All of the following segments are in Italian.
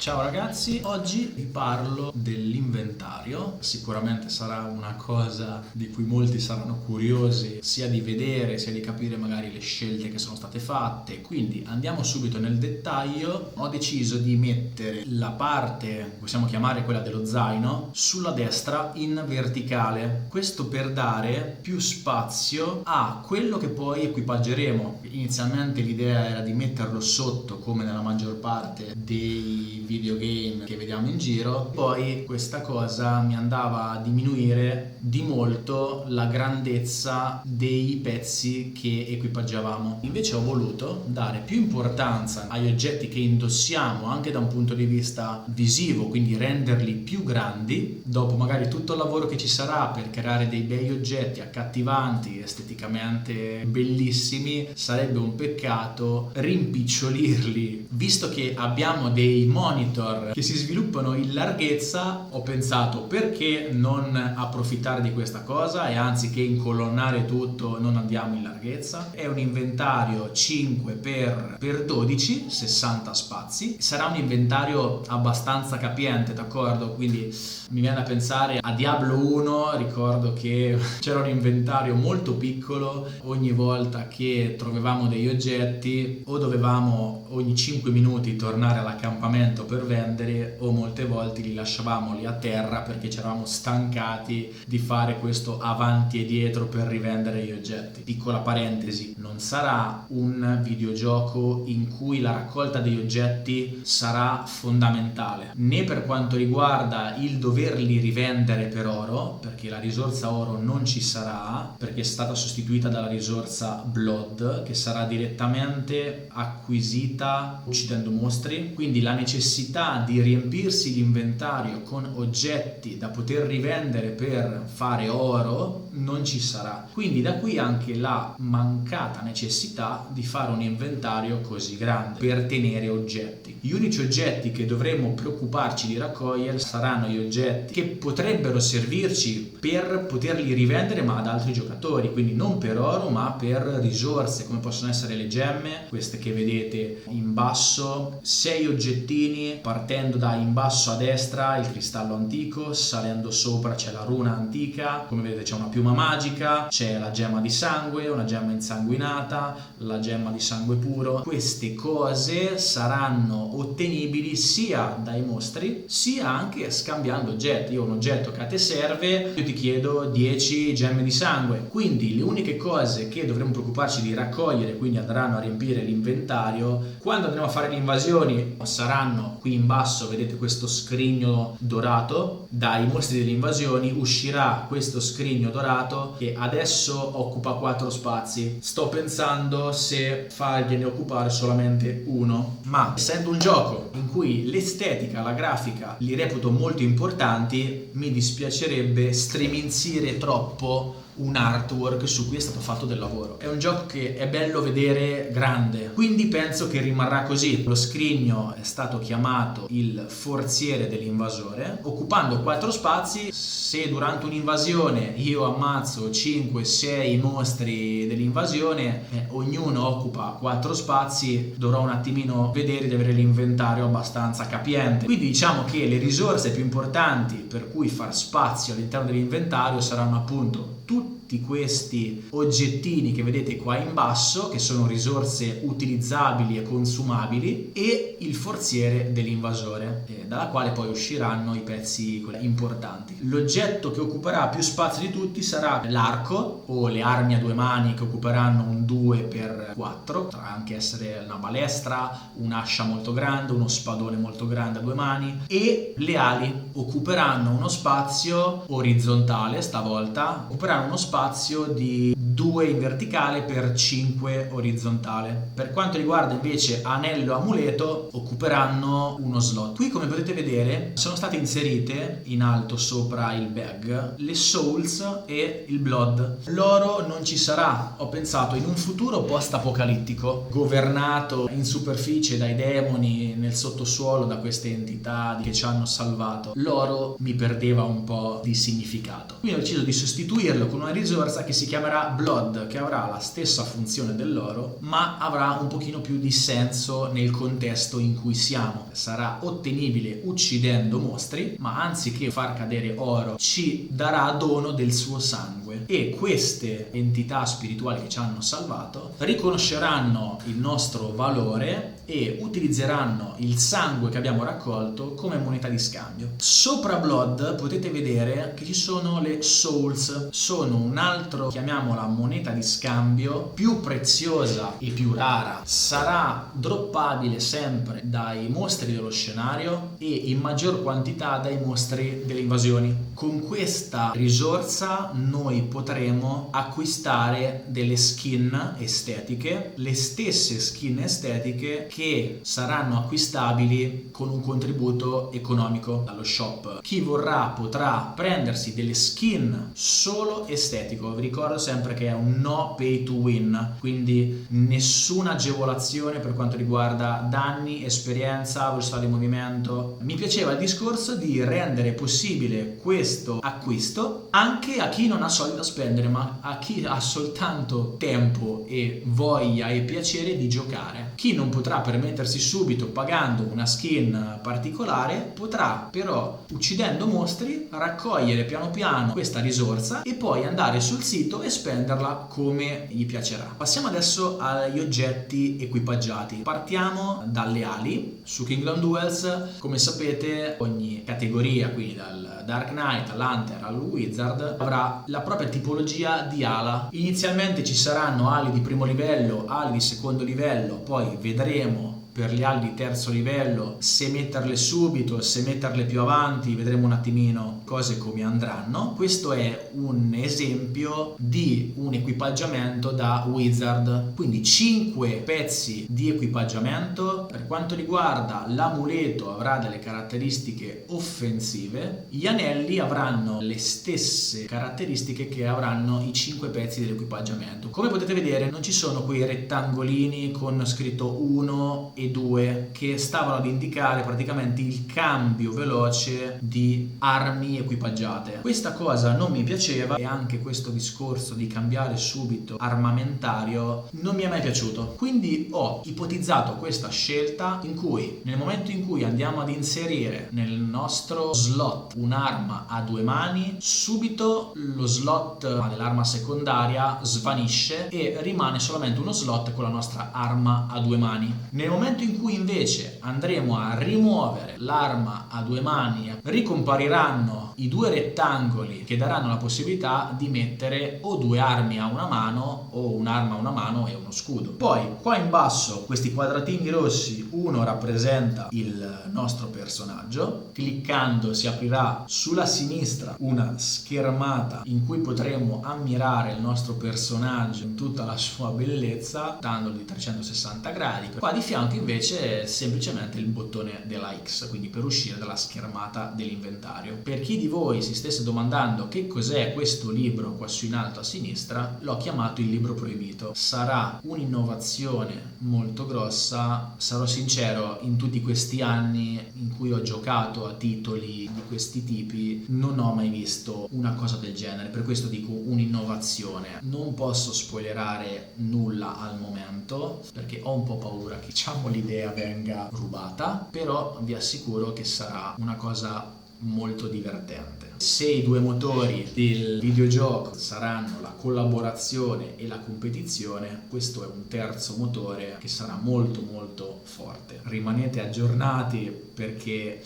Ciao ragazzi, oggi vi parlo dell'inventario. Sicuramente sarà una cosa di cui molti saranno curiosi, sia di vedere sia di capire magari le scelte che sono state fatte. Quindi andiamo subito nel dettaglio. Ho deciso di mettere la parte, possiamo chiamare quella dello zaino, sulla destra in verticale. Questo per dare più spazio a quello che poi equipaggeremo. Inizialmente l'idea era di metterlo sotto, come nella maggior parte dei videogame che vediamo in giro, poi questa cosa mi andava a diminuire di molto la grandezza dei pezzi che equipaggiavamo. Invece ho voluto dare più importanza agli oggetti che indossiamo anche da un punto di vista visivo, quindi renderli più grandi. Dopo magari tutto il lavoro che ci sarà per creare dei bei oggetti accattivanti, esteticamente bellissimi, sarebbe un peccato rimpicciolirli. Visto che abbiamo dei monitor che si sviluppano in larghezza, ho pensato perché non approfittare di questa cosa e anziché incolonnare tutto non andiamo in larghezza. È un inventario 5x12, 60 spazi. Sarà un inventario abbastanza capiente, d'accordo? Quindi mi viene da pensare a Diablo 1, ricordo che c'era un inventario molto piccolo, ogni volta che trovavamo degli oggetti o dovevamo ogni 5 minuti tornare all'accampamento per vendere o molte volte li lasciavamo lì a terra perché ci eravamo stancati di fare questo avanti e dietro per rivendere gli oggetti. Piccola parentesi, non sarà un videogioco in cui la raccolta degli oggetti sarà fondamentale, né per quanto riguarda il doverli rivendere per oro, perché la risorsa oro non ci sarà, perché è stata sostituita dalla risorsa Blood, che sarà direttamente acquisita uccidendo mostri. Quindi la necessità di riempirsi l'inventario con oggetti da poter rivendere per fare oro non ci sarà. Quindi da qui anche la mancata necessità di fare un inventario così grande per tenere oggetti. Gli unici oggetti che dovremo preoccuparci di raccogliere saranno gli oggetti che potrebbero servirci per poterli rivendere ma ad altri giocatori, quindi non per oro ma per risorse, come possono essere le gemme, queste che vedete in basso, 6 oggettini, partendo da in basso a destra il cristallo antico, salendo sopra c'è la runa antica, come vedete c'è una piuma magica, c'è la gemma di sangue, una gemma insanguinata, la gemma di sangue puro. Queste cose saranno ottenibili sia dai mostri sia anche scambiando oggetti. Io ho un oggetto che a te serve, io ti chiedo 10 gemme di sangue, quindi le uniche cose che dovremo preoccuparci di raccogliere, quindi andranno a riempire l'inventario quando andremo a fare le invasioni, saranno qui in basso, vedete questo scrigno dorato. Dai mostri delle invasioni uscirà questo scrigno dorato che adesso occupa 4 spazi. Sto pensando se fargliene occupare solamente uno, ma essendo un gioco in cui l'estetica, la grafica li reputo molto importanti, mi dispiacerebbe striminzire troppo un artwork su cui è stato fatto del lavoro. È un gioco che è bello vedere grande, quindi penso che rimarrà così. Lo scrigno è stato chiamato il forziere dell'invasore, occupando 4 spazi. Se durante un'invasione io ammazzo 5-6 mostri dell'invasione, ognuno occupa 4 spazi, dovrò un attimino vedere di avere l'inventario abbastanza capiente. Quindi diciamo che le risorse più importanti per cui far spazio all'interno dell'inventario saranno appunto tutti questi oggettini che vedete qua in basso, che sono risorse utilizzabili e consumabili, e il forziere dell'invasore, dalla quale poi usciranno i pezzi importanti. L'oggetto che occuperà più spazio di tutti sarà l'arco o le armi a 2 mani, che occuperanno un 2x4, potrà anche essere una balestra, un'ascia molto grande, uno spadone molto grande a 2 mani, e le ali occuperanno uno spazio orizzontale, stavolta occuperanno uno spazio di 2 in verticale per 5 orizzontale. Per quanto riguarda invece anello e amuleto, occuperanno uno slot. Qui, come potete vedere, sono state inserite in alto sopra il bag le souls e il blood. L'oro non ci sarà. Ho pensato in un futuro post-apocalittico, governato in superficie dai demoni, nel sottosuolo da queste entità che ci hanno salvato, l'oro mi perdeva un po' di significato. Quindi ho deciso di sostituirlo con una risorsa risorsa che si chiamerà Blood, che avrà la stessa funzione dell'oro, ma avrà un pochino più di senso nel contesto in cui siamo. Sarà ottenibile uccidendo mostri, ma anziché far cadere oro ci darà dono del suo sangue, e queste entità spirituali che ci hanno salvato riconosceranno il nostro valore e utilizzeranno il sangue che abbiamo raccolto come moneta di scambio. Sopra Blood potete vedere che ci sono le Souls, sono un altro, chiamiamola, moneta di scambio più preziosa e più rara. Sarà droppabile sempre dai mostri dello scenario e in maggior quantità dai mostri delle invasioni. Con questa risorsa noi potremo acquistare delle skin estetiche, le stesse skin estetiche che saranno acquistabili con un contributo economico dallo shop. Chi vorrà potrà prendersi delle skin solo estetico. Vi ricordo sempre che è un no pay to win, quindi nessuna agevolazione per quanto riguarda danni, esperienza, velocità di movimento. Mi piaceva il discorso di rendere possibile questo acquisto anche a chi non ha soldi da spendere, ma a chi ha soltanto tempo e voglia e piacere di giocare. Chi non potrà permettersi subito pagando una skin particolare potrà però, uccidendo mostri, raccogliere piano piano questa risorsa e poi andare sul sito e spenderla come gli piacerà. Passiamo adesso agli oggetti equipaggiati. Partiamo dalle ali. Su Kingdom Duels, come sapete, ogni categoria, quindi dal Dark Knight all'Hunter al Wizard, avrà la propria tipologia di ala. Inizialmente ci saranno ali di primo livello, ali di secondo livello, poi vedremo per le ali di terzo livello se metterle subito, se metterle più avanti, vedremo un attimino cose come andranno. Questo è un esempio di un equipaggiamento da Wizard, quindi 5 pezzi di equipaggiamento. Per quanto riguarda l'amuleto avrà delle caratteristiche offensive, gli anelli avranno le stesse caratteristiche che avranno i 5 pezzi dell'equipaggiamento. Come potete vedere non ci sono quei rettangolini con scritto 1 e 2 che stavano ad indicare praticamente il cambio veloce di armi equipaggiate. Questa cosa non mi piaceva e anche questo discorso di cambiare subito armamentario non mi è mai piaciuto. Quindi ho ipotizzato questa scelta in cui nel momento in cui andiamo ad inserire nel nostro slot un'arma a 2 mani, subito lo slot dell'arma secondaria svanisce e rimane solamente uno slot con la nostra arma a 2 mani. Nel momento in cui invece andremo a rimuovere l'arma a 2 mani, ricompariranno i 2 rettangoli che daranno la possibilità di mettere o 2 armi a una mano o un'arma a una mano e uno scudo. Poi qua in basso questi quadratini rossi, uno rappresenta il nostro personaggio. Cliccando si aprirà sulla sinistra una schermata in cui potremo ammirare il nostro personaggio in tutta la sua bellezza, dandolo di 360 gradi. Qua di fianco invece è semplicemente il bottone della X, quindi per uscire dalla schermata dell'inventario. Per chi di voi si stesse domandando che cos'è questo libro qua su in alto a sinistra, l'ho chiamato il libro proibito. Sarà un'innovazione molto grossa. Sarò sincero, in tutti questi anni in cui ho giocato a titoli di questi tipi non ho mai visto una cosa del genere, per questo dico un'innovazione. Non posso spoilerare nulla al momento perché ho un po' paura che l'idea venga rubata, però vi assicuro che sarà una cosa molto divertente. Se i 2 motori del videogioco saranno la collaborazione e la competizione, questo è un terzo motore che sarà molto molto forte. Rimanete aggiornati perché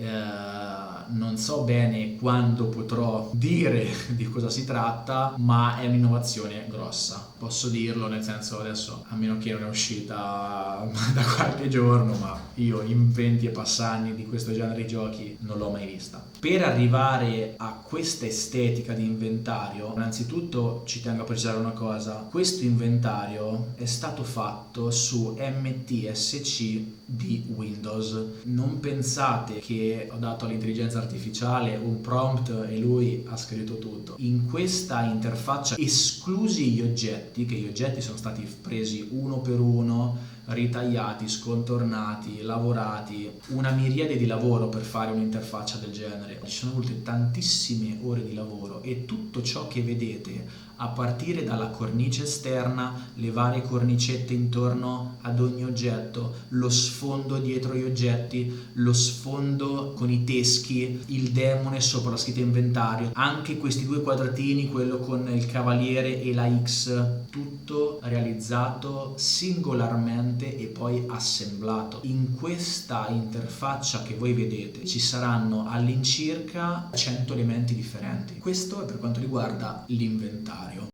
non so bene quando potrò dire di cosa si tratta, ma è un'innovazione grossa, posso dirlo, nel senso, adesso a meno che non è uscita da qualche giorno, ma io in 20 e passanni di questo genere di giochi non l'ho mai vista. Per arrivare a questa estetica di inventario, innanzitutto ci tengo a precisare una cosa: questo inventario è stato fatto su MTSC di Windows. Non pensate che ho dato all'intelligenza artificiale un prompt e lui ha scritto tutto. In questa interfaccia, esclusi gli oggetti, che gli oggetti sono stati presi uno per uno, ritagliati, scontornati, lavorati, una miriade di lavoro per fare un'interfaccia del genere. Ci sono volute tantissime ore di lavoro e tutto ciò che vedete, a partire dalla cornice esterna, le varie cornicette intorno ad ogni oggetto, lo sfondo dietro gli oggetti, lo sfondo con i teschi, il demone sopra la scritta inventario, anche questi due quadratini, quello con il cavaliere e la X, tutto realizzato singolarmente e poi assemblato. In questa interfaccia che voi vedete ci saranno all'incirca 100 elementi differenti. Questo è per quanto riguarda l'inventario.